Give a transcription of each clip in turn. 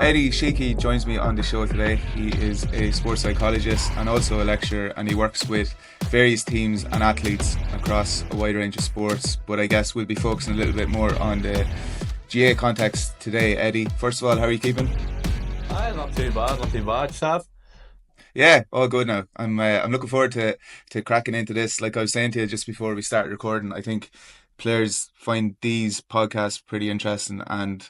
Eddy Sheeky joins me on the show today. He is a sports psychologist and also a lecturer, and he works with various teams and athletes across a wide range of sports. But I guess we'll be focusing a little bit more on the GAA context today. Eddie, first of all, how are you keeping? Not too bad, not too bad, Sav. Yeah, all good now. I'm looking forward to cracking into this. Like I was saying to you just before we started recording, I think players find these podcasts pretty interesting, and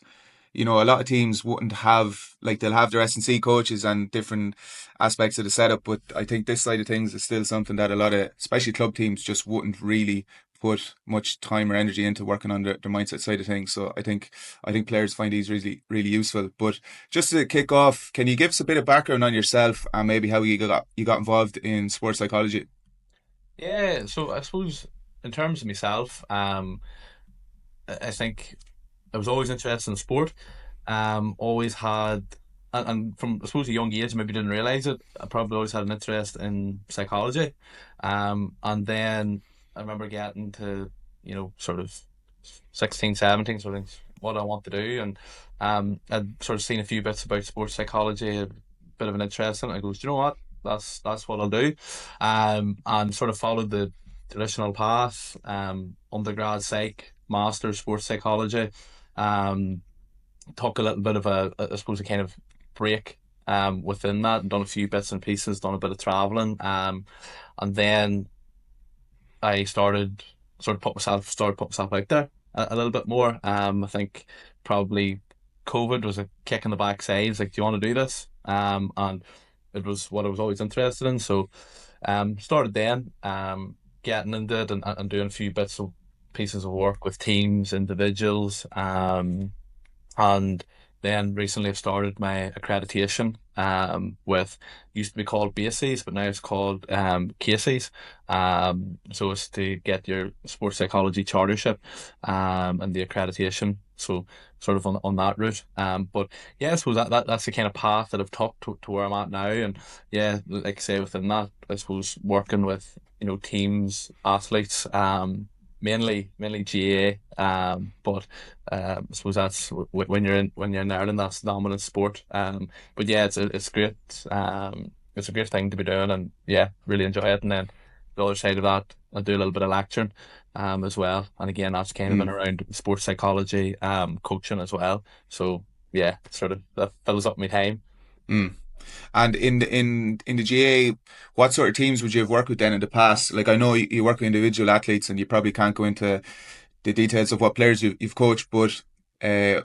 a lot of teams wouldn't have, like, they'll have their S&C coaches and different aspects of the setup, but I think this side of things is still something that a lot of, especially club teams, just wouldn't really put much time or energy into working on their mindset side of things. So I think players find these really really useful. But just to kick off, can you give us a bit of background on yourself and maybe how you got involved in sports psychology? Yeah, so I suppose in terms of myself, I think I was always interested in sport. Always had, and from I suppose a young age, maybe didn't realize it. I probably always had an interest in psychology. And then I remember getting to, sort of 16, 17, sort of what I want to do. And I'd sort of seen a few bits about sports psychology, a bit of an interest in it. I goes, do you know what? That's what I'll do. And sort of followed the traditional path, undergrad psych, master's sports psychology. Um, Took a little bit of I suppose, a kind of break within that, and done a few bits and pieces, done a bit of traveling. And then I started put myself out there a little bit more. I think probably COVID was a kick in the backside. It's like, do you want to do this? And it was what I was always interested in. So, started then, getting into it and doing a few bits of pieces of work with teams, individuals, and then recently I've started my accreditation with, used to be called BACES, but now it's called CASES. So it's to get your sports psychology chartership and the accreditation. So sort of on that route. But yeah, I suppose that's the kind of path that I've took to where I'm at now. And yeah, like I say, within that, I suppose working with, teams, athletes, mainly GAA. But I suppose that's when you're in Ireland, that's the dominant sport. But yeah, it's great. It's a great thing to be doing, and yeah, really enjoy it. And then the other side of that, I do a little bit of lecturing, as well. And again, that's kind of in Mm, around sports psychology, coaching as well. So yeah, sort of that fills up my time. mm. And in the GA, what sort of teams would you have worked with then in the past? Like, I know you work with individual athletes, and you probably can't go into the details of what players you've coached, but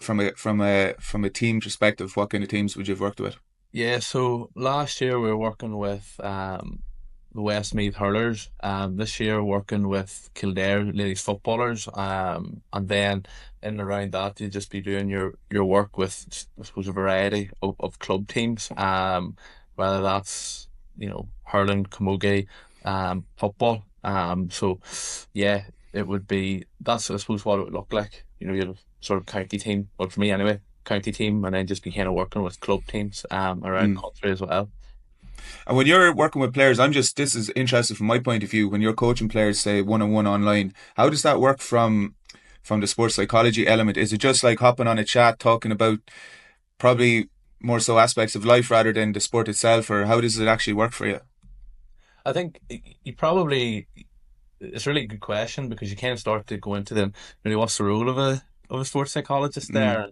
from a team perspective, what kind of teams would you have worked with? Yeah, so last year we were working with the Westmeath Hurlers. This year working with Kildare ladies footballers. And then in and around that you just be doing your work with, I suppose, a variety of club teams. Whether that's, hurling, camogie, football. So yeah, it would be, that's, I suppose, what it would look like. You have sort of county team, well, for me anyway, county team, and then just be kind of working with club teams around the Mm. country as well. And when you're working with players, this is interesting from my point of view. When you're coaching players, say one on one online, how does that work from the sports psychology element? Is it just like hopping on a chat, talking about probably more so aspects of life rather than the sport itself, or how does it actually work for you? I think you probably, it's a really good question, because you kind of start to go into the, what's the role of a sports psychologist Mm, there.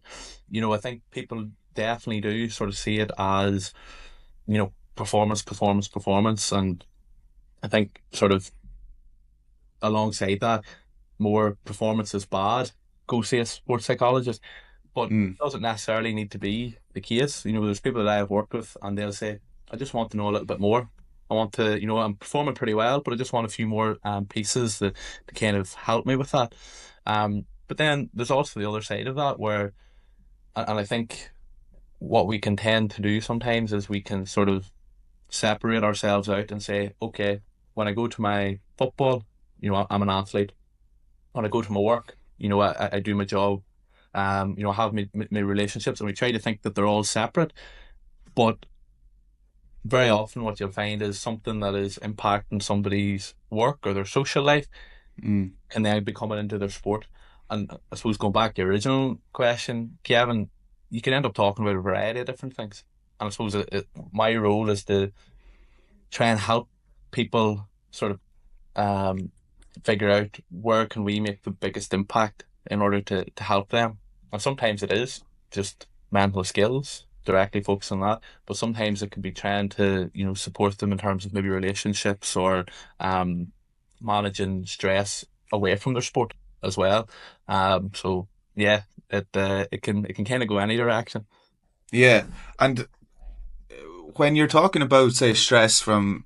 And I think people definitely do sort of see it as, performance, performance, performance. And I think sort of alongside that, more performance is bad, go see a sports psychologist. But mm, doesn't necessarily need to be the case. There's people that I have worked with, and they'll say, I just want to know a little bit more. I want to, I'm performing pretty well, but I just want a few more pieces to kind of help me with that. But then there's also the other side of that where, and I think what we can tend to do sometimes is we can sort of separate ourselves out and say, okay, when I go to my football, I'm an athlete. When I go to my work, I do my job. I have my relationships, and we try to think that they're all separate. But very often, what you'll find is something that is impacting somebody's work or their social life mm, can then be coming into their sport. And I suppose, going back to your original question, Kevin, you can end up talking about a variety of different things. And I suppose my role is to try and help people sort of um, figure out where can we make the biggest impact in order to help them. And sometimes it is just mental skills, directly focus on that. But sometimes it can be trying to, support them in terms of maybe relationships or um, managing stress away from their sport as well. So yeah, it can kind of go any direction. Yeah. And when you're talking about, say, stress from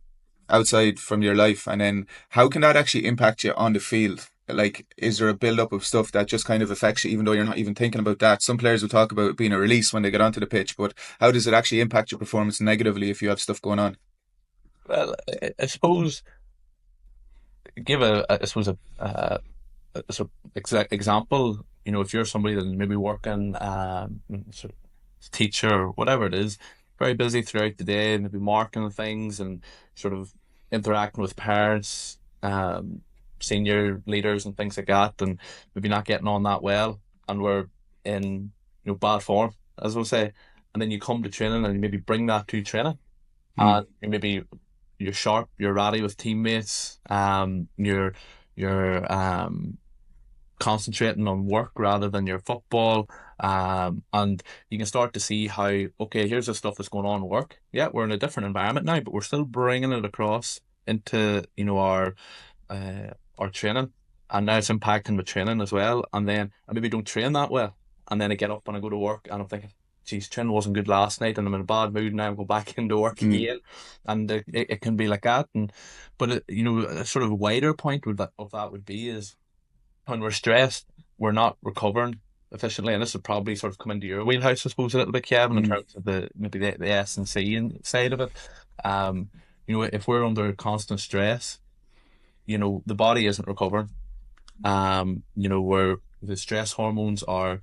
outside from your life, and then how can that actually impact you on the field? Like, is there a build-up of stuff that just kind of affects you, even though you're not even thinking about that? Some players will talk about it being a release when they get onto the pitch, but how does it actually impact your performance negatively if you have stuff going on? Well, I suppose give I suppose a sort of example, if you're somebody that's maybe working sort of teacher or whatever it is, very busy throughout the day, maybe marking things and sort of interacting with parents, senior leaders and things like that, and maybe not getting on that well, and we're in bad form, as we'll say, and then you come to training and you maybe bring that to training, Mm, and you're sharp, you're ratty with teammates, you're concentrating on work rather than your football. And you can start to see how, okay, here's the stuff that's going on at work. Yeah, we're in a different environment now, but we're still bringing it across into, uh, our training. And now it's impacting my training as well. And then I maybe don't train that well. And then I get up and I go to work and I'm thinking, geez, training wasn't good last night and I'm in a bad mood now. I'm going back into work mm, again. And it can be like that. But, a sort of wider point of that would be is when we're stressed, we're not recovering efficiently, and this would probably sort of come into your wheelhouse, I suppose, a little bit, Kevin, in mm, terms of the S and C side of it. Um, if we're under constant stress, the body isn't recovering. Where the stress hormones are,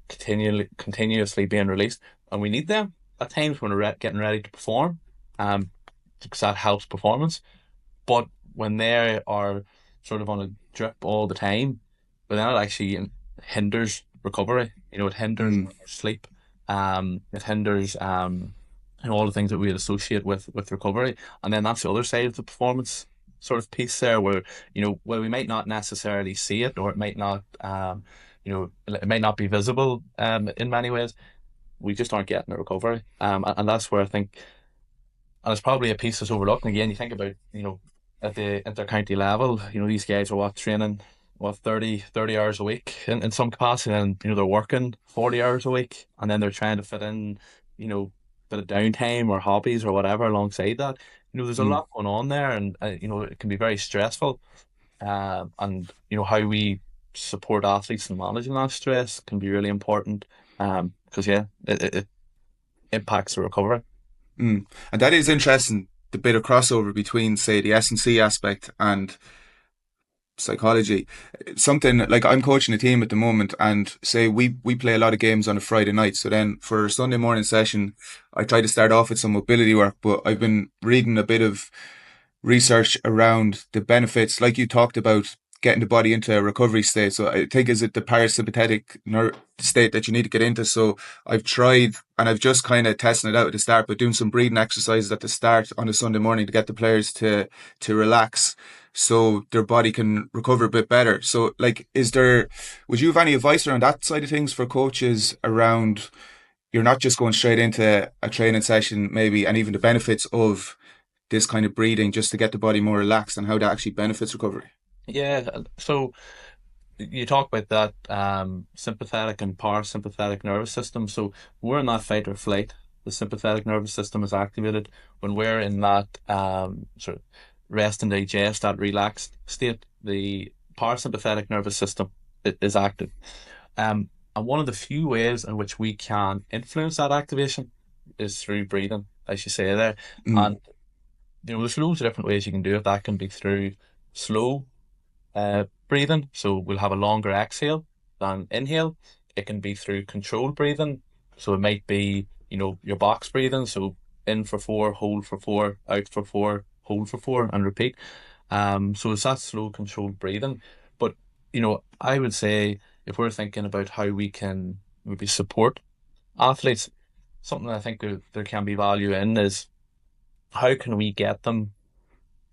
continuously being released, and we need them at times when we're getting ready to perform, because that helps performance. But when they are sort of on a drip all the time, but then it actually hinders recovery. It hinders mm, our sleep. It hinders all the things that we would associate with recovery. And then that's the other side of the performance sort of piece there, where well, we might not necessarily see it, or it might not it might not be visible in many ways. We just aren't getting a recovery. And that's where I think, and it's probably a piece that's overlooked. And again, you think about, at the inter-county level, these guys are training, 30 hours a week in some capacity, and, they're working 40 hours a week, and then they're trying to fit in, bit of downtime or hobbies or whatever alongside that. There's a mm. lot going on there, and, it can be very stressful. And, how we support athletes in managing that stress can be really important. Because, yeah, it impacts the recovery. Mm. And that is interesting, the bit of crossover between, say, the S&C aspect and psychology. Something like I'm coaching a team at the moment, and say we play a lot of games on a Friday night. So then for a Sunday morning session, I try to start off with some mobility work, but I've been reading a bit of research around the benefits, like you talked about, getting the body into a recovery state. So I think is it the parasympathetic state that you need to get into. So I've tried and I've just kind of testing it out at the start, but doing some breathing exercises at the start on a Sunday morning to get the players to relax so their body can recover a bit better. So like, would you have any advice around that side of things for coaches around you're not just going straight into a training session maybe, and even the benefits of this kind of breathing just to get the body more relaxed and how that actually benefits recovery? Yeah, so you talk about that sympathetic and parasympathetic nervous system. So we're in that fight or flight. The sympathetic nervous system is activated when we're in that sort of rest and digest, that relaxed state. The parasympathetic nervous system is active. And one of the few ways in which we can influence that activation is through breathing, as you say there. Mm, And there's loads of different ways you can do it. That can be through slow breathing. So we'll have a longer exhale than inhale. It can be through controlled breathing. So it might be, your box breathing. So in for four, hold for four, out for four, hold for four, and repeat. So it's that slow controlled breathing. But, I would say if we're thinking about how we can maybe support athletes, something I think there can be value in is how can we get them,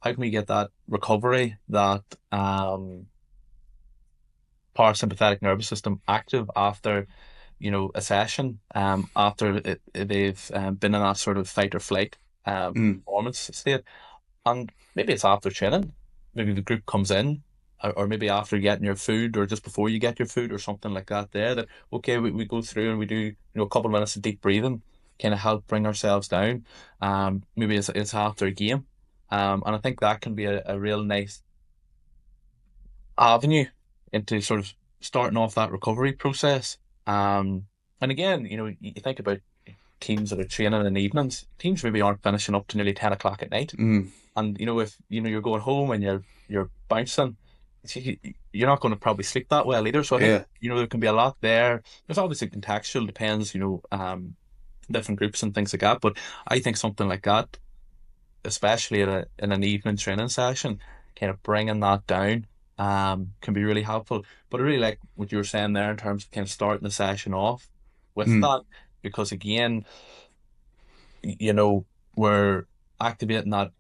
how can we get that recovery, that parasympathetic nervous system active after, a session, after they've been in that sort of fight or flight Mm, performance state. And maybe it's after training. Maybe the group comes in, or maybe after getting your food, or just before you get your food, or something like that. There, that okay, we go through and we do a couple of minutes of deep breathing, kind of help bring ourselves down. Maybe it's after a game, and I think that can be a real nice avenue into sort of starting off that recovery process. And again, you think about teams that are training in the evenings. Teams maybe aren't finishing up to nearly 10 o'clock at night. mm, And if you're going home and you're bouncing, you're not going to probably sleep that well either. So I think yeah. there can be a lot there. There's obviously contextual, depends, different groups and things like that. But I think something like that, especially in an evening training session, kind of bringing that down, can be really helpful. But I really like what you were saying there in terms of kind of starting the session off with Mm, that, because again, you know, we're activating that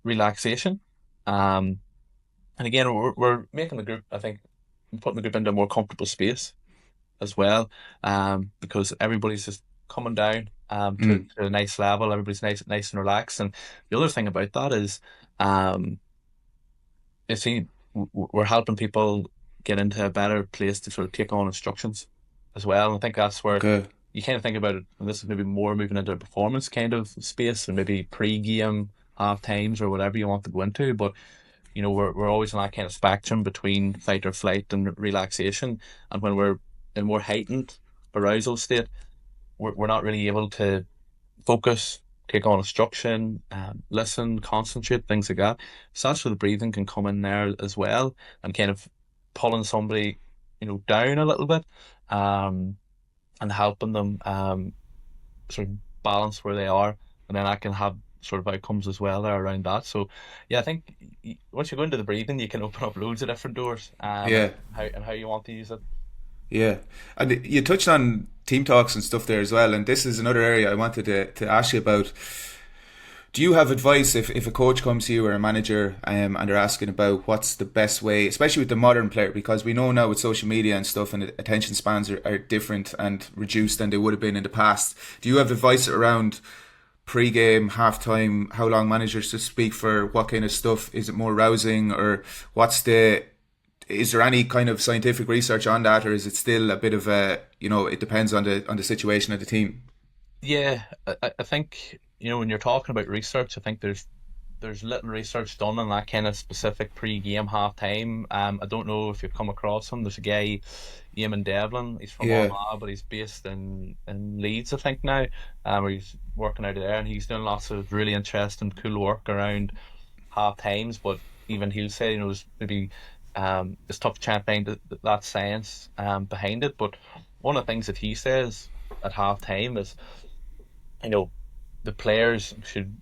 relaxation. Um, and again, we're making the group, I think, putting the group into a more comfortable space as well, because everybody's just coming down mm, to a nice level. Everybody's nice and relaxed. And the other thing about that is, um, it's we're helping people get into a better place to sort of take on instructions as well. And I think that's where okay. you kind of think about it, and this is maybe more moving into a performance kind of space, and maybe pre-game, half times, or whatever you want to go into. But we're always in that kind of spectrum between fight or flight and relaxation. And when we're in more heightened arousal state, we're not really able to focus, take on instruction, listen, concentrate, things like that. So that's where the breathing can come in there as well, and kind of pulling somebody, down a little bit, um, and helping them sort of balance where they are, and then I can have sort of outcomes as well there around that. So yeah, I think once you go into the breathing, you can open up loads of different doors, and Yeah. how you want to use it. Yeah, and you touched on team talks and stuff there as well, and this is another area I wanted to ask you about. Do you have advice if a coach comes to you or a manager, and they're asking about what's the best way, especially with the modern player, because we know now with social media and stuff and attention spans are different and reduced than they would have been in the past. Do you have advice around pre-game, half-time, how long managers to speak for, what kind of stuff? Is it more rousing, or is there any kind of scientific research on that, or is it still a bit of a, it depends on the situation of the team? Yeah, I think when you're talking about research, I think there's little research done on that kind of specific pre-game half time. I don't know if you've come across him. There's a guy, Eamon Devlin. He's from Yeah. Armagh, but he's based in Leeds, I think now, where he's working out of there, and he's doing lots of really interesting, cool work around half times. But even he'll say, there's maybe it's tough to try and find that science behind it. But one of the things that he says at half time is, you know, the players should,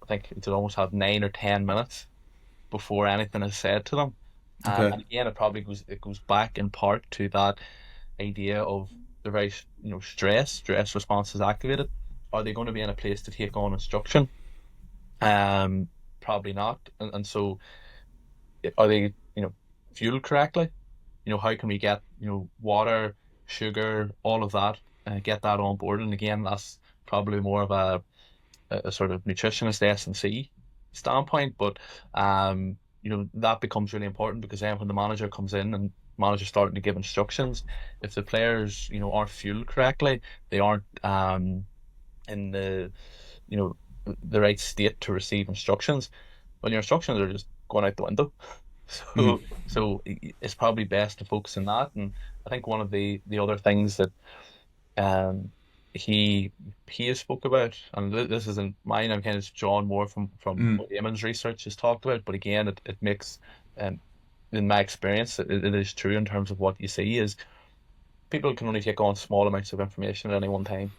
I think, it should almost have 9 or 10 minutes before anything is said to them. Okay. And again, it goes back in part to that idea of the very stress response is activated. Are they going to be in a place to take on instruction? Probably not. And so are they fueled correctly? How can we get water, sugar, all of that, get that on board? And again, that's probably more of a sort of nutritionist S&C standpoint, but that becomes really important, because then when the manager comes in and manager starting to give instructions, if the players aren't fueled correctly, they aren't in you know the right state to receive instructions, well, your instructions are just going out the window. Mm. So it's probably best to focus on that. And I think one of the other things that um, he he has spoke about, and this isn't mine. I'm kind of drawn more from Mm. what Eamon's research has talked about. But again, it makes, um, in my experience, it is true in terms of what you see is people can only take on small amounts of information at any one time.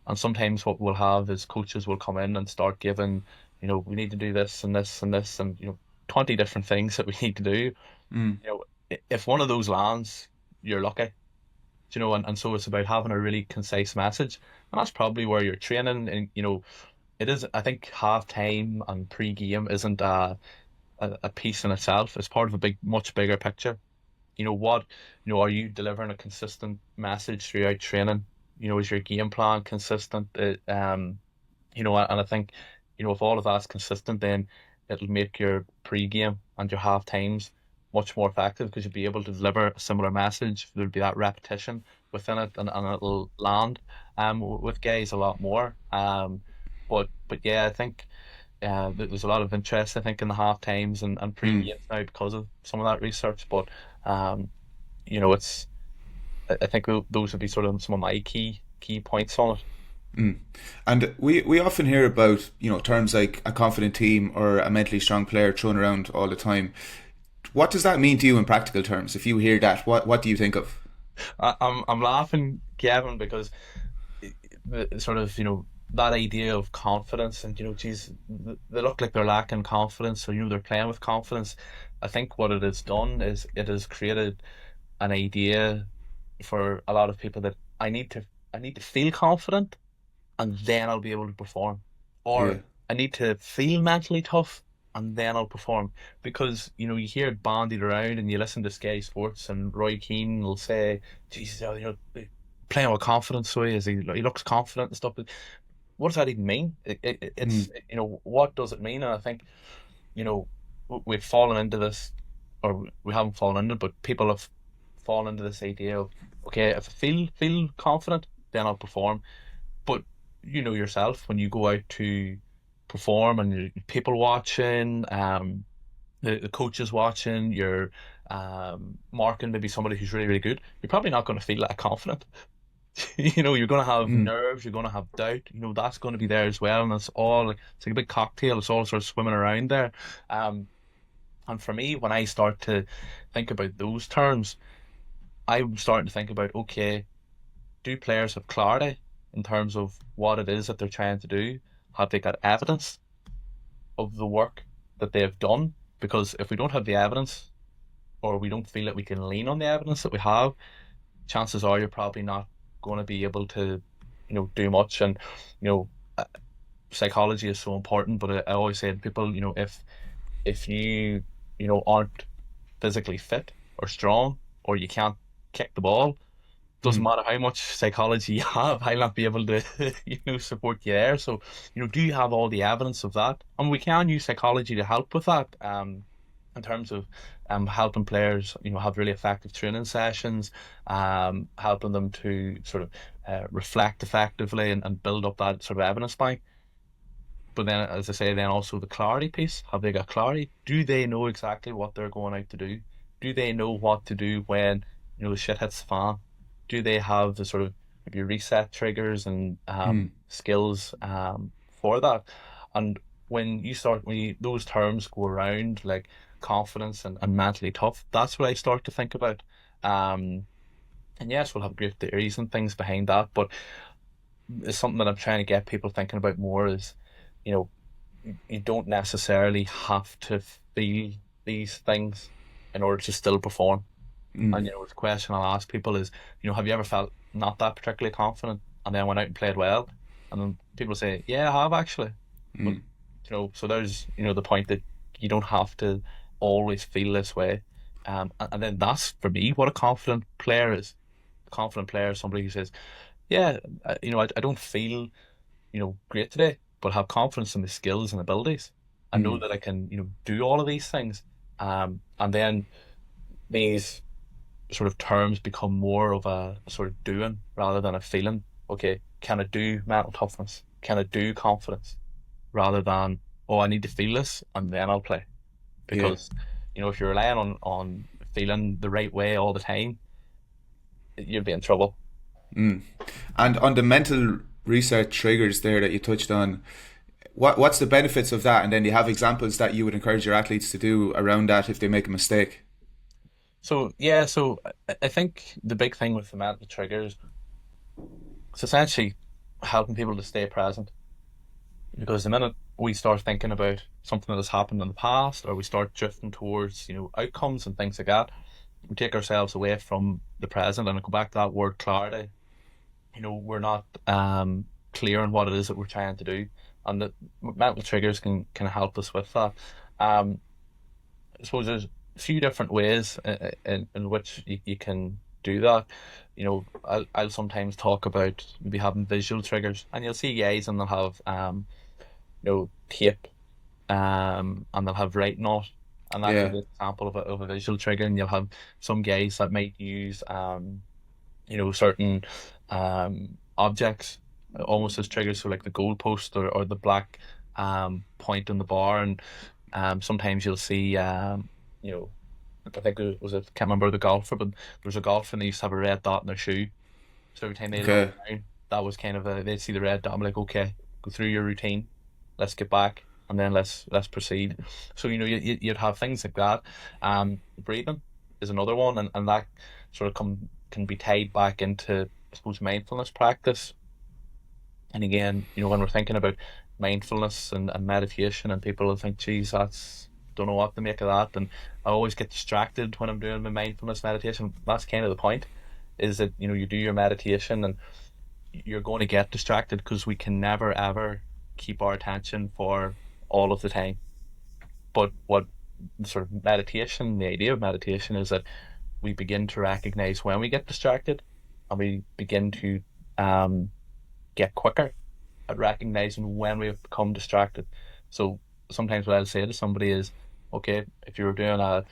And sometimes what we'll have is coaches will come in and start giving, we need to do this and this and this and 20 different things that we need to do. Mm. If one of those lands, you're lucky. and so it's about having a really concise message, and that's probably where you're training. And it is. I think half time and pre-game isn't a piece in itself. It's part of a much bigger picture. What, are you delivering a consistent message throughout training? Is your game plan consistent? And I think, if all of that's consistent, then it'll make your pre-game and your half times much more effective because you'll be able to deliver a similar message. There'll be that repetition within it, and it'll land with guys a lot more. But yeah, I think there's a lot of interest, I think, in the half times and Mm. pre-games now because of some of that research. But um, it's I think those would be sort of some of my key points on it. Mm. And we often hear about, terms like a confident team or a mentally strong player thrown around all the time. What does that mean to you in practical terms? If you hear that, what do you think of? I'm laughing, Kevin, because sort of that idea of confidence, and geez, they look like they're lacking confidence, so they're playing with confidence. I think what it has done is it has created an idea for a lot of people that I need to feel confident, and then I'll be able to perform. Yeah. Or I need to feel mentally tough, and then I'll perform. Because, you hear it bandied around, and you listen to Sky Sports, and Roy Keane will say, Jesus, playing with confidence, so he looks confident and stuff. But what does that even mean? It's, Mm. what does it mean? And I think, we've fallen into this, or we haven't fallen into it, but people have fallen into this idea of, okay, if I feel confident, then I'll perform. But you know yourself, when you go out to perform and people watching, the coaches watching, you're marking maybe somebody who's really, really good, you're probably not going to feel that confident. You're going to have Mm. nerves, you're going to have doubt, that's going to be there as well. And it's like a big cocktail, it's all sort of swimming around there. Um, and for me, when I start to think about those terms, I'm starting to think about, okay, do players have clarity in terms of what it is that they're trying to do? Have they got evidence of the work that they have done? Because if we don't have the evidence, or we don't feel that we can lean on the evidence that we have, chances are you're probably not going to be able to, do much. And you know, uh, psychology is so important. But I always say to people, if you aren't physically fit or strong, or you can't kick the ball, doesn't Mm. matter how much psychology you have, I'll not be able to, support you there. So, do you have all the evidence of that? And we can use psychology to help with that, in terms of helping players, have really effective training sessions, helping them to sort of reflect effectively and build up that sort of evidence bank. But then, as I say, then also the clarity piece. Have they got clarity? Do they know exactly what they're going out to do? Do they know what to do when, the shit hits the fan? Do they have the sort of maybe reset triggers and Mm. skills for that? And when those terms go around, like confidence and mentally tough, that's what I start to think about. Um, and yes, we'll have great theories and things behind that, but it's something that I'm trying to get people thinking about more is, you know, you don't necessarily have to feel these things in order to still perform. Mm. And the question I'll ask people is, have you ever felt not that particularly confident and then went out and played well? And then people say, yeah, I have actually. But Mm. so there's the point that you don't have to always feel this way. And then that's for me what a confident player is. A confident player is somebody who says, yeah, I don't feel great today, but have confidence in my skills and abilities. I know Mm. that I can, do all of these things. And then these sort of terms become more of a sort of doing rather than a feeling. Okay, can I do mental toughness? Can I do confidence? Rather than, oh, I need to feel this and then I'll play. Yeah. Because, if you're relying on feeling the right way all the time, you'll be in trouble. Mm. And on the mental research triggers there that you touched on, what's the benefits of that? And then you have examples that you would encourage your athletes to do around that if they make a mistake. So yeah, so I think the big thing with the mental triggers is essentially helping people to stay present. Because the minute we start thinking about something that has happened in the past, or we start drifting towards, outcomes and things like that, we take ourselves away from the present, and I go back to that word clarity. We're not clear on what it is that we're trying to do, and that mental triggers can help us with that. Um, I suppose there's a few different ways in which you can do that. I'll sometimes talk about maybe having visual triggers, and you'll see guys and they'll have tape, and they'll have writing on it, and that can Yeah. be an example of a visual trigger. And you'll have some guys that might use certain objects almost as triggers, so like the goalpost or the black point on the bar, and sometimes you'll see you know I think it was, I can't remember the golfer, but there was a golfer and they used to have a red dot in their shoe. So every time they looked Okay. down, that was kind of they'd see the red dot. I'm like, okay, go through your routine, let's get back, and then let's proceed. So you'd have things like that. Breathing is another one, and that sort of can be tied back into, I suppose, mindfulness practice. And again, when we're thinking about mindfulness and meditation, and people will think, geez, that's, don't know what to make of that. And I always get distracted when I'm doing my mindfulness meditation. That's kind of the point, is that, you do your meditation and you're going to get distracted, because we can never ever keep our attention for all of the time. But what sort of meditation, the idea of meditation is that we begin to recognize when we get distracted, and we begin to um, get quicker at recognizing when we've become distracted. So sometimes what I'll say to somebody is, okay, if you were doing a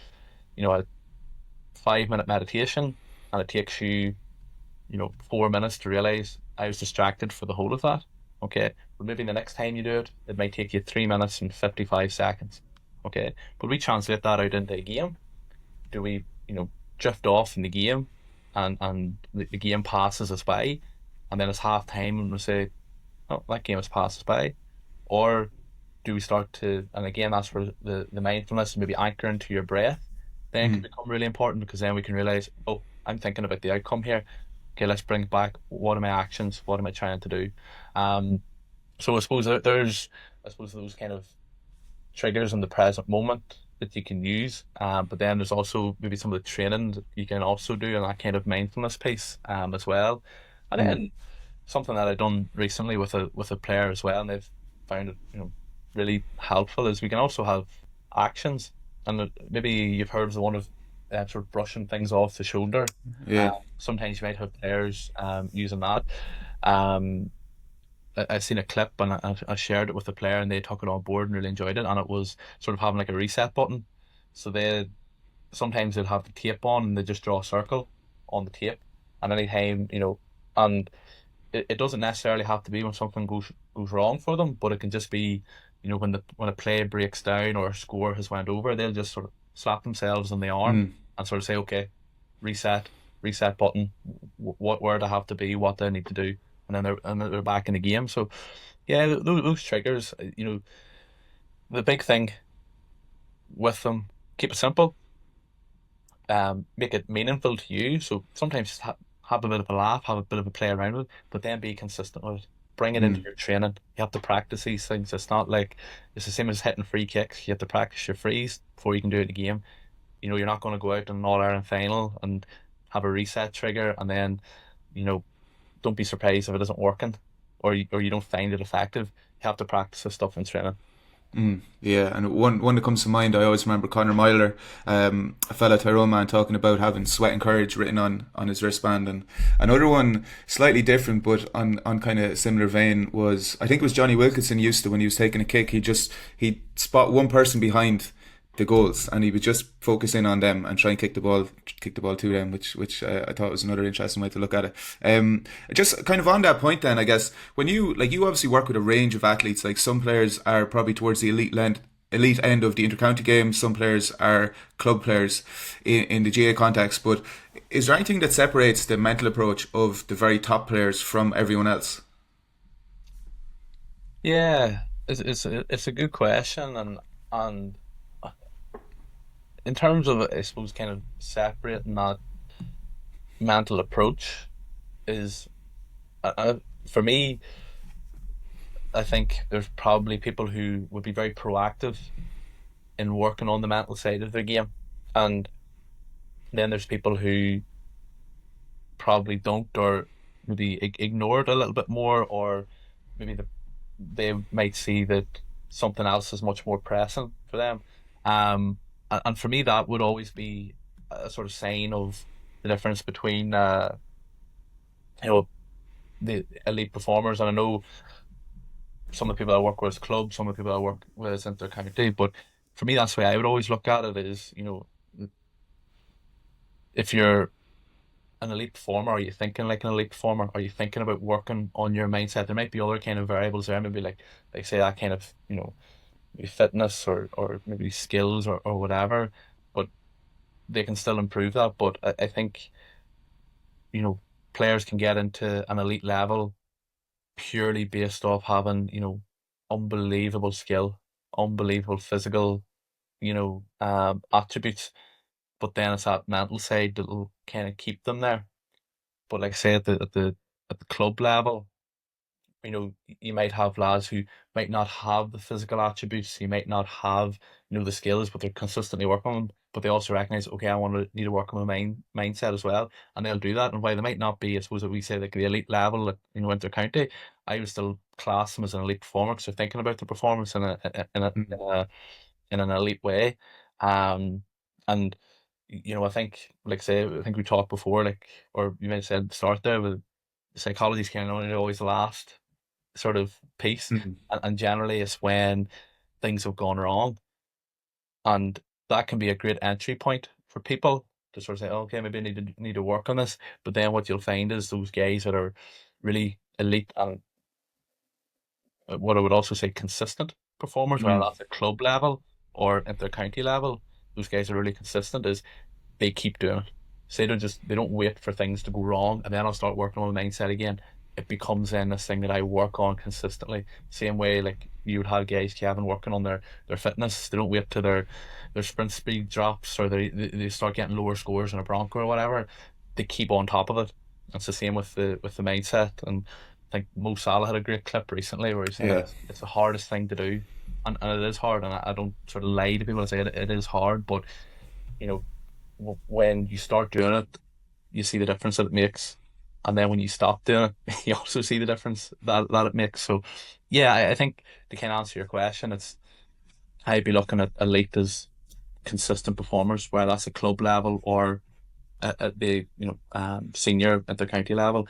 5 minute meditation and it takes you, 4 minutes to realize I was distracted for the whole of that. Okay. But maybe the next time you do it, it might take you 3 minutes and 55 seconds. Okay. But we translate that out into a game. Do we, drift off in the game, and the game passes us by, and then it's half time and we say, oh, that game has passed us by? Or do we start to, and again, that's where the mindfulness and maybe anchoring to your breath then can Mm. become really important, because then we can realize, oh, I'm thinking about the outcome here. Okay, let's bring it back. What are my actions? What am I trying to do? Um, so I suppose there's, I suppose, those kind of triggers in the present moment that you can use. But then there's also maybe some of the training that you can also do in that kind of mindfulness piece as well. And Mm. then something that I've done recently with a player as well, and they've found it really helpful, is we can also have actions. And maybe you've heard of the one of sort of brushing things off the shoulder. Yeah. Sometimes you might have players using that. Um, I've seen a clip, and I shared it with the player, and they took it on board and really enjoyed it. And it was sort of having like a reset button. So sometimes they'd have the tape on and they just draw a circle on the tape, and anytime and it doesn't necessarily have to be when something goes wrong for them, but it can just be when a play breaks down or a score has went over, they'll just sort of slap themselves on the arm Mm. and sort of say, okay, reset button, what where do I have to be, what do I need to do, and then they're back in the game. So yeah, those triggers, the big thing with them, keep it simple, make it meaningful to you. So sometimes just have a bit of a laugh, have a bit of a play around with it, but then be consistent with it. Bring it into Mm. your training. You have to practice these things. It's not like it's the same as hitting free kicks. You have to practice your frees before you can do it in the game. You're not going to go out in an All Ireland final and have a reset trigger, and then you know don't be surprised if it isn't working, or you don't find it effective. You have to practice this stuff in training. Mm, yeah, and one that comes to mind, I always remember Conor Myler, a fellow Tyrone man, talking about having sweat and courage written on his wristband. And another one, slightly different, but on kind of similar vein, was, I think it was Johnny Wilkinson used to, when he was taking a kick, he'd spot one person behind the goals, and he would just focus in on them and try and kick the ball to them, which I thought was another interesting way to look at it. Just kind of on that point, then, I guess, when you obviously work with a range of athletes, like some players are probably towards the elite end of the intercounty game, some players are club players in the GAA context, but is there anything that separates the mental approach of the very top players from everyone else? Yeah, it's a good question, and in terms of, I suppose, kind of separating that mental approach is, for me, I think there's probably people who would be very proactive in working on the mental side of their game, and Then there's people who probably don't, or maybe ignore it a little bit more, or maybe they might see that something else is much more pressing for them. And for me, that would always be a sort of sign of the difference between you know the elite performers. And I know some of the people I work with as clubs, some of the people I work with as inter-county, but for me, that's the way I would always look at it is, if you're an elite performer, are you thinking like an elite performer? Are you thinking about working on your mindset? There might be other kind of variables there, maybe like they say that kind of, maybe fitness or maybe skills or whatever, but they can still improve that. But I think, you know, players can get into an elite level purely based off having, unbelievable skill, unbelievable physical, attributes. But then it's that mental side that'll kind of keep them there. But like I say, at the club level, you might have lads who might not have the physical attributes, you might not have, the skills, but they're consistently working on them. But they also recognize, okay, need to work on my mindset as well, and they'll do that. And while they might not be, I suppose, that we say like the elite level at inter-county, I would still class them as an elite performer because they're thinking about the performance Mm. in an elite way. And I think, like I say, I think we talked before, like, or you might have said at the start there, with psychology is kind of only always the last sort of piece, Mm. and generally it's when things have gone wrong, and that can be a great entry point for people to sort of say, okay, maybe I need to work on this. But then what you'll find is those guys that are really elite and what I would also say consistent performers, whether Mm. that's at club level or at their county level, those guys are really consistent. Is they keep doing it. So they don't wait for things to go wrong and then I'll start working on the mindset again. It becomes then this thing that I work on consistently. Same way like you would have guys, Kevin, working on their fitness. They don't wait till their sprint speed drops or they start getting lower scores in a Bronco or whatever. They keep on top of it. It's the same with the mindset. And I think Mo Salah had a great clip recently where he's saying Yeah. it's the hardest thing to do. And it is hard, and I don't sort of lie to people and say it is hard, but you know when you start doing it, you see the difference that it makes, and then when you stop doing it, you also see the difference that it makes. So, yeah, I think to kind of answer your question, it's I'd be looking at elite as consistent performers, whether that's at club level or at the senior at the county level,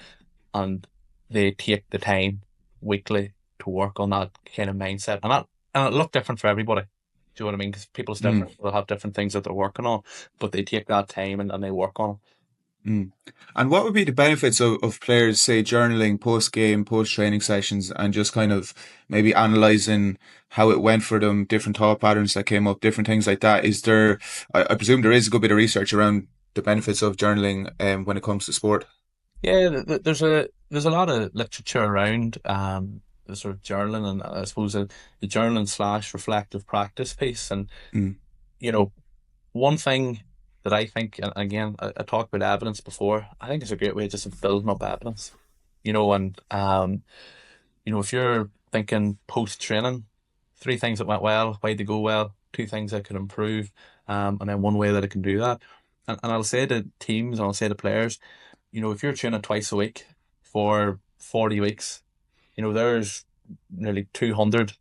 and they take the time weekly to work on that kind of mindset, and it look different for everybody. Do you know what I mean? Because people's Mm. different. They'll have different things that they're working on, but they take that time and they work on it. Mm. And what would be the benefits of players, say, journaling post game, post training sessions, and just kind of maybe analysing how it went for them, different thought patterns that came up, different things like that? Is there, I presume there is a good bit of research around the benefits of journaling when it comes to sport. Yeah, there's a lot of literature around the sort of journaling, and I suppose the journaling slash reflective practice piece. And Mm. you know, one thing that I think, and again, I talked about evidence before. I think it's a great way just of building up evidence. And if you're thinking post training, three things that went well, why'd they go well, two things that could improve, and then one way that it can do that. And I'll say to teams and I'll say to players, if you're training twice a week for 40 weeks, there's nearly 200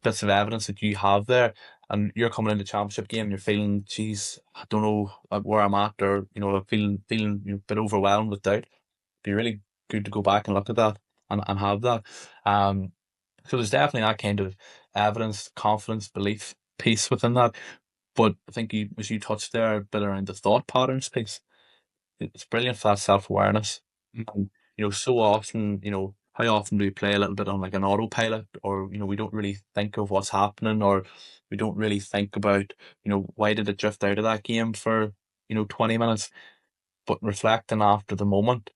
bits of evidence that you have there, and you're coming into championship game and you're feeling, geez, I don't know where I'm at, or I'm feeling a bit overwhelmed with doubt. Be really good to go back and look at that and have that. Um, so there's definitely that kind of evidence, confidence, belief piece within that. But I think as you touched there, a bit around the thought patterns piece. It's brilliant for that self awareness. And so often, how often do we play a little bit on like an autopilot, or we don't really think of what's happening, or we don't really think about, why did it drift out of that game for 20 minutes. But reflecting after the moment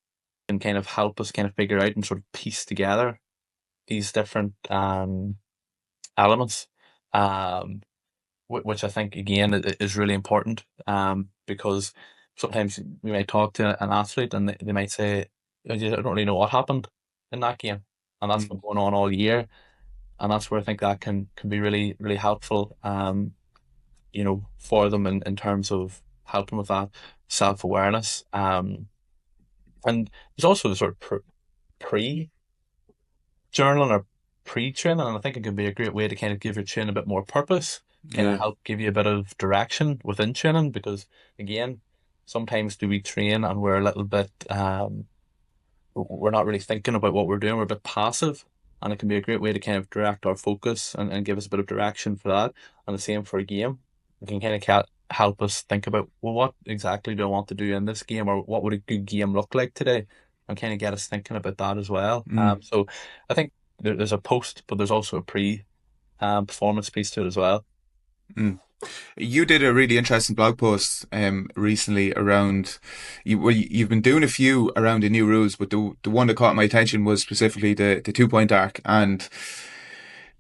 can kind of help us kind of figure out and sort of piece together these different elements. Um, which I think again is really important, because sometimes we might talk to an athlete and they might say, I don't really know what happened in that game, and that's been Mm. going on all year, and that's where I think that can be really really helpful, for them in terms of helping with that self-awareness. And there's also the sort of pre journaling or pre-training, and I think it can be a great way to kind of give your training a bit more purpose, kind of Yeah. help give you a bit of direction within training, because again, sometimes do we train and we're a little bit we're not really thinking about what we're doing, we're a bit passive, and it can be a great way to kind of direct our focus and give us a bit of direction for that. And the same for a game. It can kind of help us think about, well, what exactly do I want to do in this game, or what would a good game look like today, and kind of get us thinking about that as well. Mm. So I think there's a post, but there's also a pre performance piece to it as well. Mm. You did a really interesting blog post recently around you've been doing a few around the new rules, but the one that caught my attention was specifically the 2 point arc and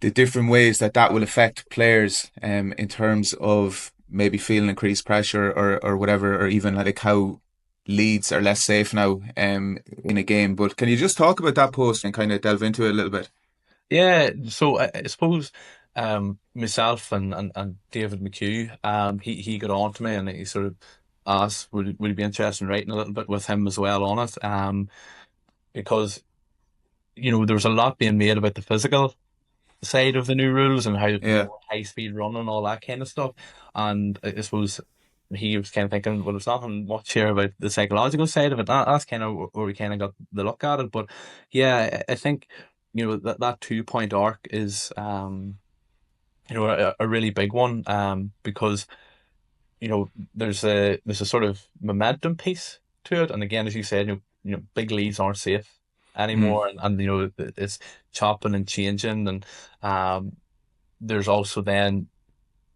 the different ways that that will affect players in terms of maybe feeling increased pressure or whatever, or even like how leads are less safe now in a game. But can you just talk about that post and kind of delve into it a little bit? Yeah, so I suppose myself and David McHugh, he got on to me and he sort of asked, would he be interested in writing a little bit with him as well on it? Because there was a lot being made about the physical side of the new rules and how Yeah. high speed running and all that kind of stuff. And I suppose he was kind of thinking, well, there's nothing much here about the psychological side of it. That's kind of where we kind of got the look at it. But yeah, I think that 2 point arc is a really big one because there's a sort of momentum piece to it. And again, as you said, big leads aren't safe Mm. anymore, and it's chopping and changing, and there's also then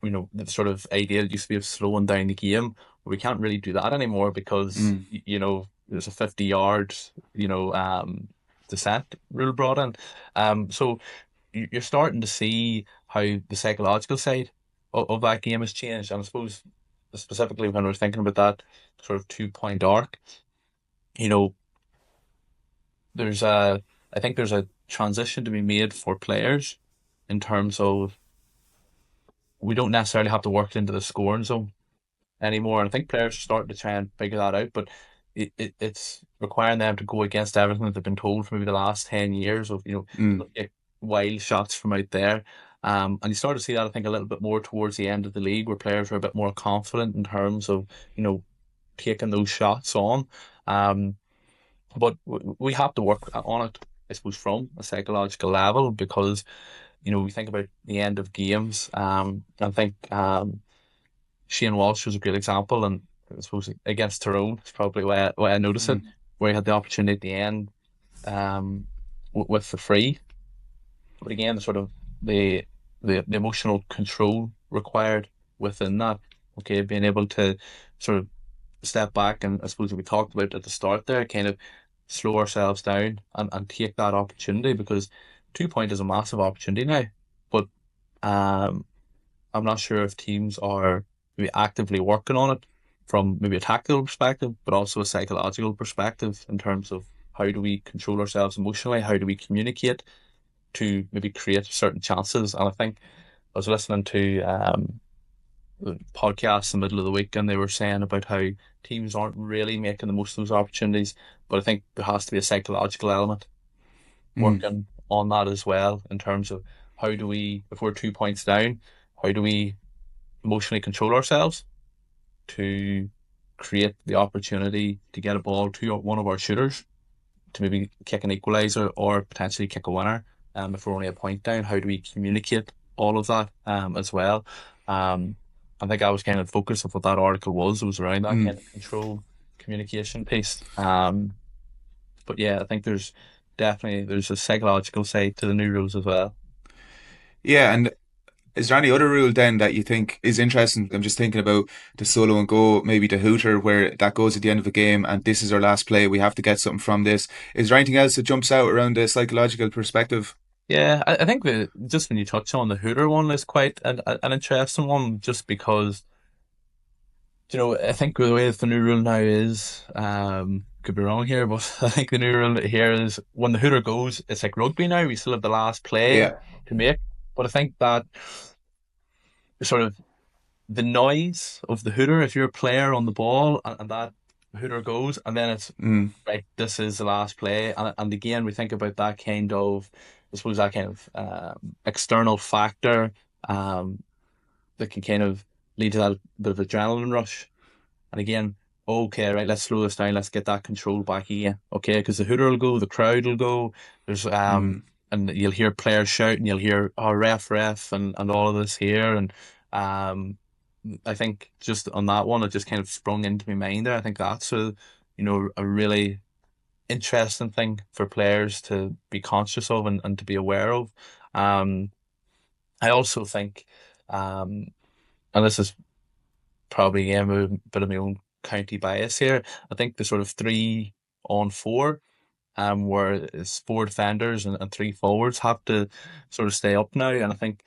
the sort of idea that used to be of slowing down the game. We can't really do that anymore because Mm. there's a 50 yards descent rule brought in. So you're starting to see how the psychological side of that game has changed. And I suppose specifically when we're thinking about that sort of 2 point arc, you know, there's a I think there's a transition to be made for players in terms of we don't necessarily have to work into the scoring zone anymore. And I think players are starting to try and figure that out, but it's requiring them to go against everything that they've been told for maybe the last 10 years of, Mm. get wild shots from out there. And you start to see that, I think, a little bit more towards the end of the league where players are a bit more confident in terms of, taking those shots on. Um, but we have to work on it, I suppose, from a psychological level because, we think about the end of games. I think Shane Walsh was a great example, and I suppose against Tyrone, it's probably why I noticed it, Mm. where he had the opportunity at the end with the free. But again, the sort of the emotional control required within that. Okay, being able to sort of step back and I suppose we talked about at the start there, kind of slow ourselves down and take that opportunity because 2 point is a massive opportunity now. But um, I'm not sure if teams are maybe actively working on it from maybe a tactical perspective, but also a psychological perspective in terms of how do we control ourselves emotionally, how do we communicate to maybe create certain chances. And I think I was listening to podcasts in the middle of the week and they were saying about how teams aren't really making the most of those opportunities. But I think there has to be a psychological element Mm. working on that as well in terms of how do we, if we're 2 points down, how do we emotionally control ourselves to create the opportunity to get a ball to one of our shooters to maybe kick an equalizer or potentially kick a winner. If we're only a point down, how do we communicate all of that as well? Um, I think I was kind of the focus of what that article was around that Mm. kind of control communication piece. But yeah, I think there's a psychological side to the new rules as well. Yeah, and is there any other rule then that you think is interesting? I'm just thinking about the solo and go, maybe the hooter, where that goes at the end of a game and this is our last play. We have to get something from this. Is there anything else that jumps out around the psychological perspective? Yeah, I think just when you touch on the Hooter one is quite an interesting one, just because I think the way the new rule now is, could be wrong here, but I think the new rule here is when the Hooter goes, it's like rugby now. We still have the last play Yeah. to make, but I think that sort of. the noise of the hooter, if you're a player on the ball and that hooter goes, and then it's Mm, right, this is the last play. And again, we think about that kind of, I suppose, that kind of external factor um, that can kind of lead to that bit of adrenaline rush. And again, okay, right, let's slow this down. Let's get that control back again. Okay, because the hooter will go, the crowd will go. There's mm, and you'll hear players shouting. You'll hear oh ref, ref, and all of this here. And um, I think just on that one, it just kind of sprung into my mind there. I think that's a really interesting thing for players to be conscious of and to be aware of. Um, I also think, um, and this is probably a bit of my own county bias here. I think the sort of 3-on-4, where it's four defenders and three forwards have to sort of stay up now, and I think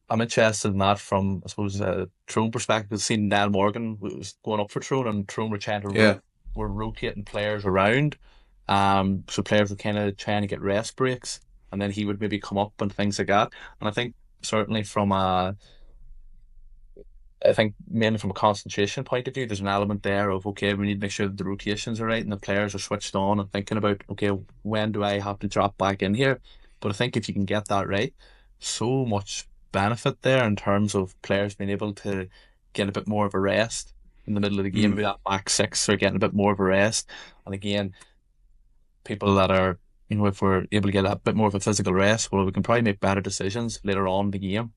I'm interested in that from, I suppose, a Tyrone perspective. I've seen Niall Morgan was going up for Tyrone, and Tyrone were trying to yeah. were rotating players around. So players were kind of trying to get rest breaks, and then he would maybe come up and things like that. And I think certainly from a I think mainly from a concentration point of view, there's an element there of okay, we need to make sure that the rotations are right and the players are switched on and thinking about okay, when do I have to drop back in here? But I think if you can get that right, so much benefit there in terms of players being able to get a bit more of a rest in the middle of the game, Mm, maybe that back six are getting a bit more of a rest. And again, people that are, if we're able to get a bit more of a physical rest, well, we can probably make better decisions later on in the game.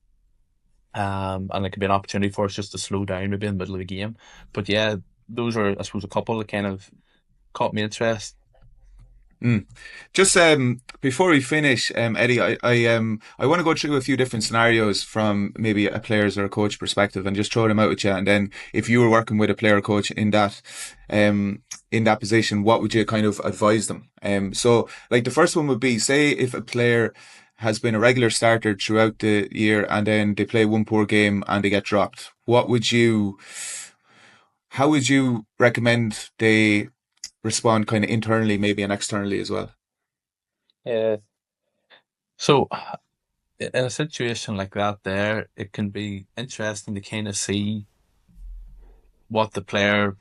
And it could be an opportunity for us just to slow down maybe in the middle of the game. But yeah, those are, I suppose, a couple that kind of caught me interest. mm. Just before we finish, Eddie, I want to go through a few different scenarios from maybe a player's or a coach perspective, and just throw them out at you. And then, if you were working with a player or coach in that position, what would you kind of advise them? So like the first one would be, say if a player has been a regular starter throughout the year, and then they play one poor game and they get dropped. How would you recommend they respond, kind of internally, maybe, and externally as well? Yeah. So in a situation like that, there it can be interesting to kind of see what the player,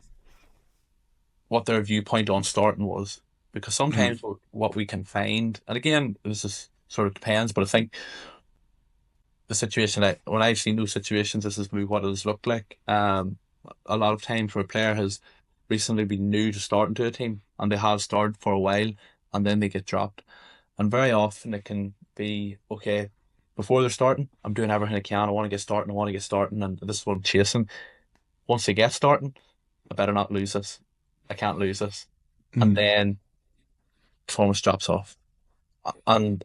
what their viewpoint on starting was, because Mm, sometimes what we can find, and again, this is sort of depends, but I think the situation that when I've seen those situations, this is maybe what it has looked like. A lot of times where a player has recently been new to starting to a team and they have started for a while and then they get dropped. And very often it can be okay, before they're starting, I'm doing everything I can. I want to get starting, I want to get starting, and this is what I'm chasing. Once they get starting, I better not lose this. I can't lose this. And mm, then performance drops off. And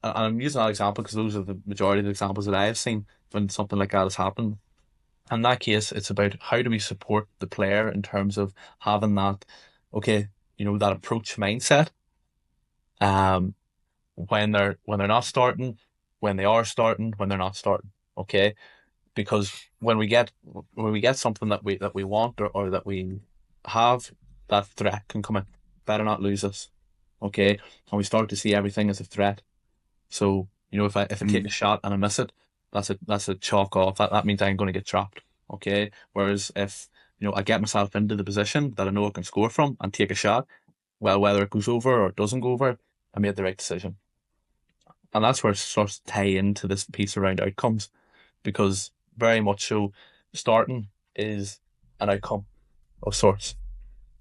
I'm using that example because those are the majority of the examples that I have seen when something like that has happened. In that case, it's about how do we support the player in terms of having that, okay, that approach mindset. Um, when they're not starting, when they are starting, when they're not starting. Okay, because when we get something that we want or that we have, that threat can come in. Better not lose us. Okay, and we start to see everything as a threat. So, if I take a mm, shot and I miss it, that's a chalk off. That means I'm going to get dropped. Okay. Whereas if, I get myself into the position that I know I can score from and take a shot, well, whether it goes over or it doesn't go over, I made the right decision. And that's where it starts to tie into this piece around outcomes, because very much so starting is an outcome of sorts.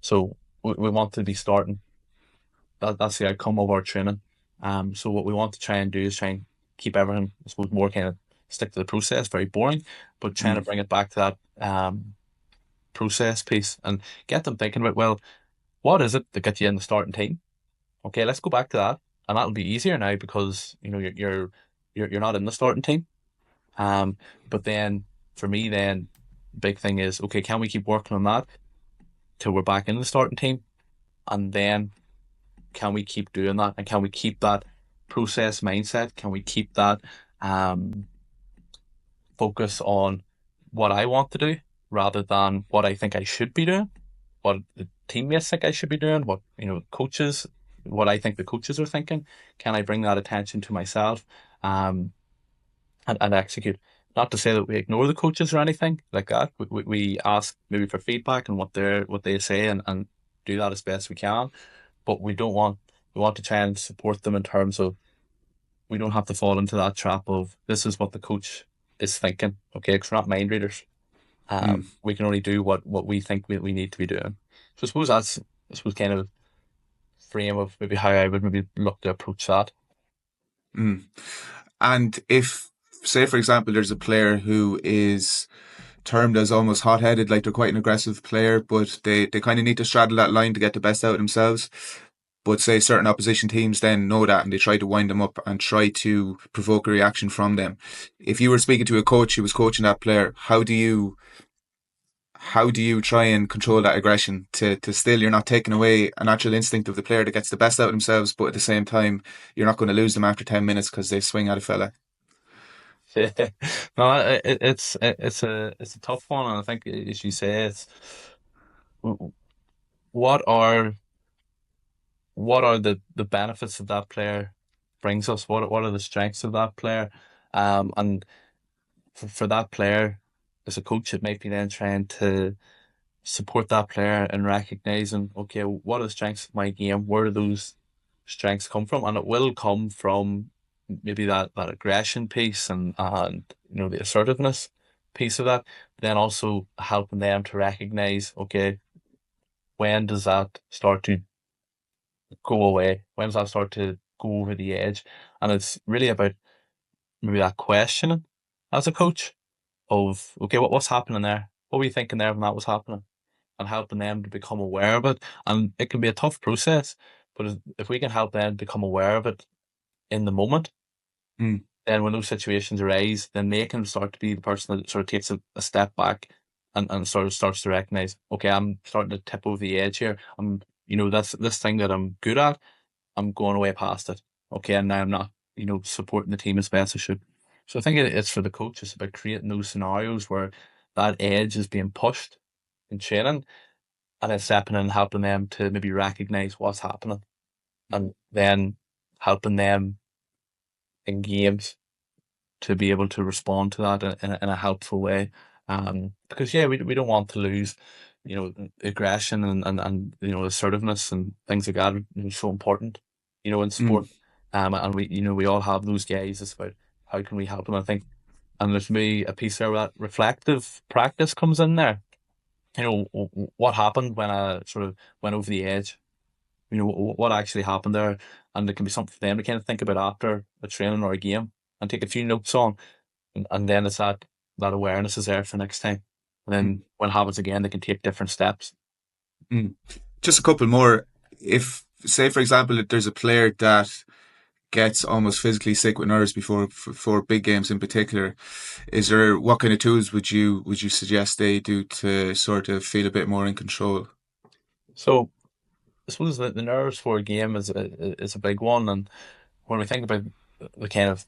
So we want to be starting. That's the outcome of our training. So what we want to try and do is try and keep everything, I suppose, more kind of stick to the process, very boring, but trying to mm, bring it back to that process piece and get them thinking about, well, what is it that gets you in the starting team? Okay, let's go back to that, and that'll be easier now because you're not in the starting team. Um, but then for me, then big thing is okay, can we keep working on that till we're back in the starting team, and then can we keep doing that? And can we keep that process mindset? Can we keep that um, focus on what I want to do rather than what I think I should be doing, what the teammates think I should be doing, what, coaches, what I think the coaches are thinking? Can I bring that attention to myself um, and execute? not to say that we ignore the coaches or anything like that. We ask maybe for feedback and what they say, and do that as best we can. But we want to try and support them in terms of we don't have to fall into that trap of this is what the coach is thinking. Okay, because we're not mind readers. Mm, We can only do what we think we need to be doing. So I suppose that's I suppose kind of frame of maybe how I would maybe look to approach that. mm. And if, say, for example, there's a player who is termed as almost hot-headed, like they're quite an aggressive player, but they kind of need to straddle that line to get the best out of themselves. But say certain opposition teams then know that and they try to wind them up and try to provoke a reaction from them. If you were speaking to a coach who was coaching that player, how do you try and control that aggression to still you're not taking away a natural instinct of the player that gets the best out of themselves, but at the same time you're not going to lose them after 10 minutes because they swing at a fella. No, it's a tough one, and I think as you say, it's what are the benefits that that player brings us? What are the strengths of that player? And for that player, as a coach, it might be then trying to support that player and recognizing, okay, what are the strengths of my game? Where do those strengths come from? And it will come from maybe that aggression piece and the assertiveness piece of that. But then also helping them to recognize, okay, when does that start to go away? When does that start to go over the edge? And it's really about maybe that questioning as a coach of, okay, what's happening there? What were you thinking there when that was happening? And helping them to become aware of it. And it can be a tough process, but if we can help them become aware of it in the moment, Mm, then when those situations arise, then they can start to be the person that sort of takes a step back and sort of starts to recognize, okay, I'm starting to tip over the edge here. That's this thing that I'm good at. I'm going away past it. Okay, and now I'm not, supporting the team as best I should. So I think it's for the coach. It's about creating those scenarios where that edge is being pushed in training, and then stepping in and helping them to maybe recognize what's happening, and then helping them in games to be able to respond to that in a helpful way. Because yeah, we don't want to lose, aggression and assertiveness and things like that are so important, in mm, sport. And we all have those guys. It's about how can we help them. I think, and there's maybe a piece there where that reflective practice comes in there. What happened when I sort of went over the edge, what actually happened there, and it can be something for them to kind of think about after a training or a game and take a few notes on, and then it's that awareness is there for next time, and then mm, when it happens again, they can take different steps. mm. Just a couple more. If, say, for example, if there's a player that gets almost physically sick with nerves for big games in particular, is there what kind of tools would you suggest they do to sort of feel a bit more in control? So I suppose the nerves for a game is a big one, and when we think about the kind of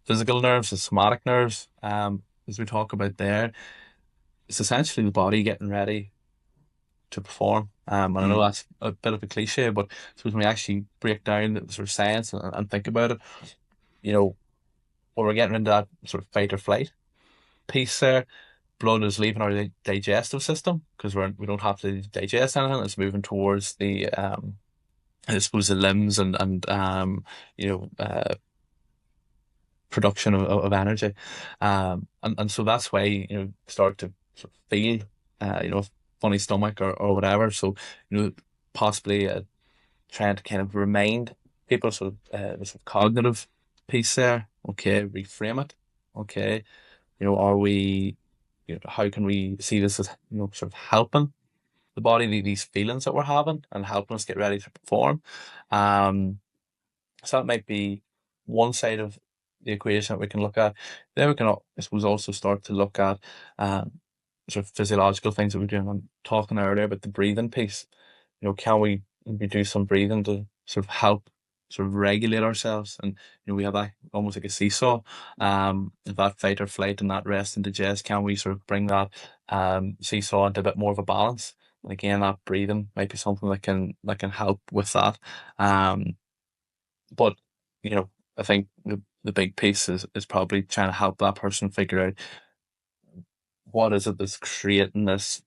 physical nerves, the somatic nerves, as we talk about there, it's essentially the body getting ready to perform. And I know Mm, that's a bit of a cliche, but I suppose when we actually break down the sort of science and think about it, you know, when we're getting into that sort of fight or flight piece there, blood is leaving our digestive system because we don't have to digest anything. It's moving towards the I suppose the limbs and you know production of energy, and so that's why start to sort of feel funny stomach or whatever. So possibly trying to kind of remind people sort of the sort of cognitive piece there. Okay, reframe it. Okay, are we, how can we see this as sort of helping the body, these feelings that we're having, and helping us get ready to perform. Um, so that might be one side of the equation that we can look at. Then we can, I suppose, also start to look at sort of physiological things that we're doing. I'm talking earlier about the breathing piece. Can we do some breathing to sort of help sort of regulate ourselves? And we have that almost like a seesaw. That fight or flight and that rest and digest. Can we sort of bring that seesaw into a bit more of a balance? And again, that breathing might be something that can help with that. But I think the big piece is probably trying to help that person figure out what is it that's creating this,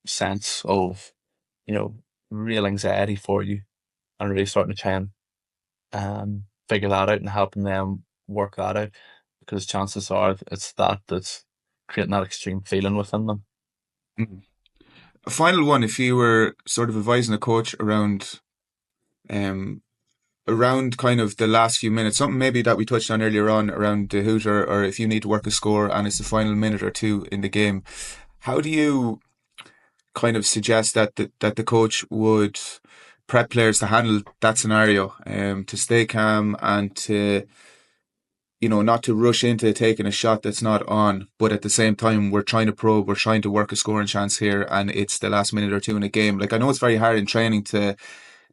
sense of, you know, real anxiety for you, and really starting to try and figure that out and helping them work that out, because chances are it's that's creating that extreme feeling within them. Mm. A final one, if you were sort of advising a coach um, around kind of the last few minutes, something maybe that we touched on earlier on around the hooter, or if you need to work a score and it's the final minute or two in the game, how do you kind of suggest that that the coach would prep players to handle that scenario, to stay calm and to, not to rush into taking a shot that's not on, but at the same time, we're trying to probe, we're trying to work a scoring chance here, and it's the last minute or two in a game. Like, I know it's very hard in training to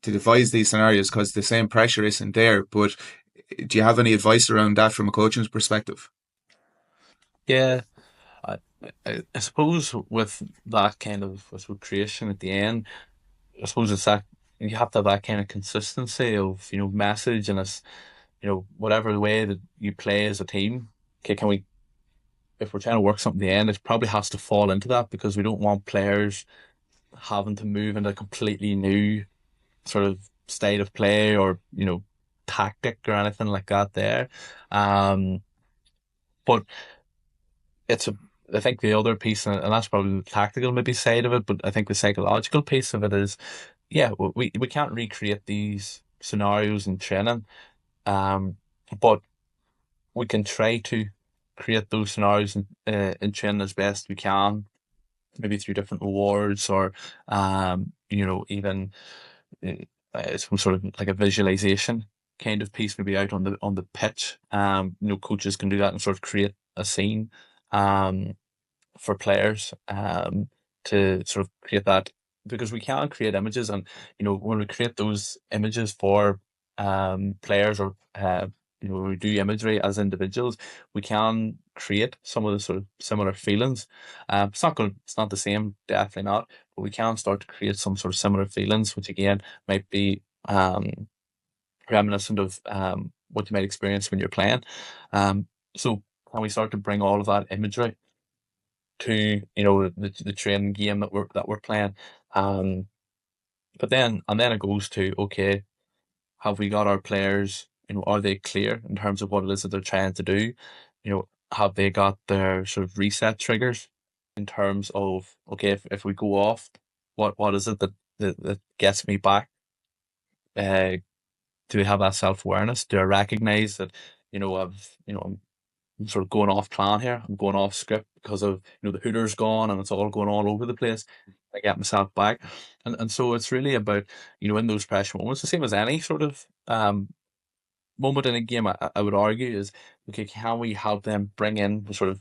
devise these scenarios because the same pressure isn't there, but do you have any advice around that from a coaching's perspective? Yeah, I, I suppose with that kind of, I suppose, creation at the end, I suppose it's that you have to have that kind of consistency of, message, and it's, whatever the way that you play as a team. Okay, can we, if we're trying to work something at the end, it probably has to fall into that, because we don't want players having to move into a completely new sort of state of play, or, tactic or anything like that there. Um, but it's a, I think the other piece, and that's probably the tactical maybe side of it, but I think the psychological piece of it is, yeah, we can't recreate these scenarios in training, um, but we can try to create those scenarios in training as best we can, maybe through different rewards, or even some sort of like a visualization kind of piece, maybe out on the pitch. Coaches can do that and sort of create a scene. Um, for players, to sort of create that, because we can create images, and when we create those images for players, or when we do imagery as individuals, we can create some of the sort of similar feelings. It's not the same, definitely not, but we can start to create some sort of similar feelings, which again might be reminiscent of what you might experience when you're playing. So can we start to bring all of that imagery to, the training game that we're playing. Um, but then it goes to, okay, have we got our players? Are they clear in terms of what it is that they're trying to do? Have they got their sort of reset triggers in terms of, okay, if we go off, what is it that gets me back? Uh, do we have that self awareness? Do I recognize that, I'm sort of going off plan here. I'm going off script because of, the hooter's gone and it's all going all over the place. I get myself back. And so it's really about, in those pressure moments, the same as any sort of moment in a game, I would argue is, okay, can we help them bring in the sort of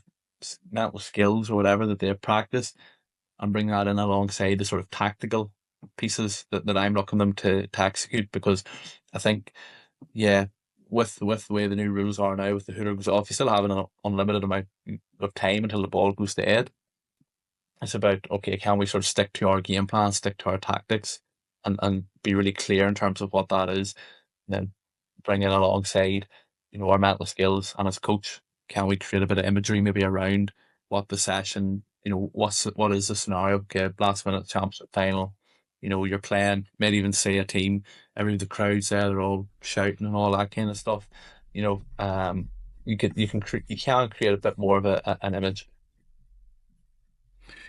mental skills or whatever that they've practiced, and bring that in alongside the sort of tactical pieces that I'm looking them to execute, because I think, yeah, with the way the new rules are now, with the hooter goes off, you still have an unlimited amount of time until the ball goes to Ed. It's about, okay, can we sort of stick to our game plan, stick to our tactics, and be really clear in terms of what that is, and then bring it alongside, our mental skills. And as coach, can we create a bit of imagery maybe around what the session, what is the scenario? Okay, last minute championship final. You're playing, maybe even say a team, the crowd's there, they're all shouting and all that kind of stuff. You know, um, you can create a bit more of an image.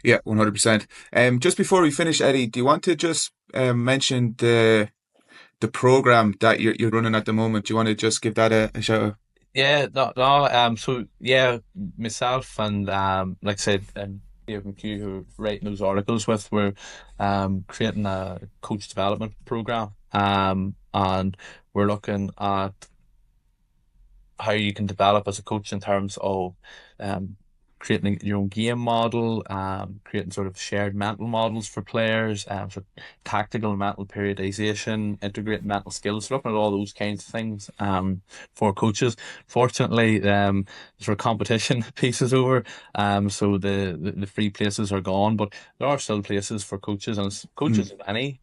Yeah, 100%. Just before we finish, Eddie, do you want to just mention the program that you're running at the moment? Do you want to just give that a shout out? Yeah, no, no. So yeah, myself and like I said, Dave McHugh, who are writing those articles with, we're creating a coach development program. And we're looking at how you can develop as a coach in terms of um, creating your own game model, creating sort of shared mental models for players, sort of tactical and mental periodization, integrating mental skills, looking at all those kinds of things for coaches. Fortunately, sort of competition piece is over, so the free places are gone, but there are still places for coaches, and it's Mm. coaches of any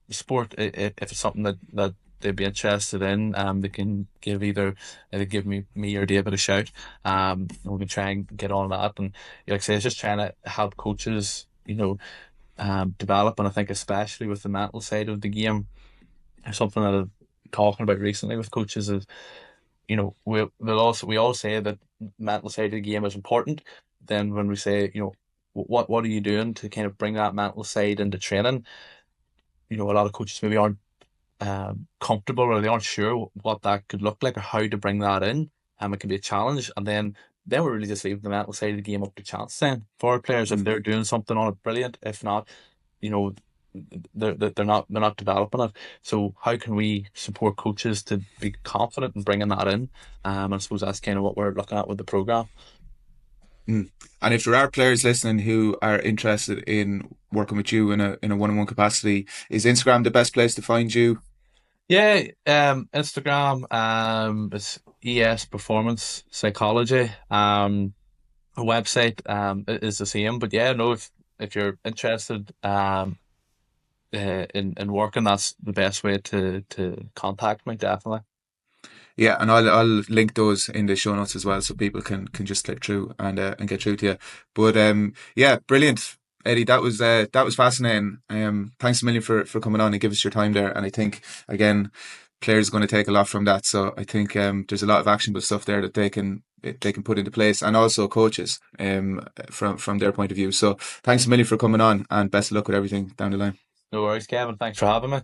sport, if it's something that they'd be interested in, they can give me or David a shout. And we can try and get on that. And like I say, it's just trying to help coaches, develop. And I think especially with the mental side of the game, something that I'm talking about recently with coaches is, we all say that mental side of the game is important. Then when we say, what are you doing to kind of bring that mental side into training? A lot of coaches maybe aren't comfortable, or they aren't sure what that could look like or how to bring that in. It can be a challenge, and then we really just leave the mental side of the game up to chance. Then for our players, if Mm. they're doing something on it, brilliant. If not, you know, they're not developing it. So how can we support coaches to be confident in bringing that in? I suppose that's kind of what we're looking at with the program. Mm. And if there are players listening who are interested in working with you in a one-on-one capacity, is Instagram the best place to find you? Yeah, Instagram, it's ES Performance Psychology. A website is the same, but yeah, no, if you're interested in working, that's the best way to contact me, definitely. Yeah, and I'll link those in the show notes as well, so people can just click through and get through to you. But yeah, brilliant, Eddie. That was fascinating. Thanks a million for coming on and give us your time there. And I think again, players are going to take a lot from that. So I think there's a lot of actionable stuff there that they can put into place, and also coaches from their point of view. So thanks a million for coming on, and best of luck with everything down the line. No worries, Kevin. Thanks for having me.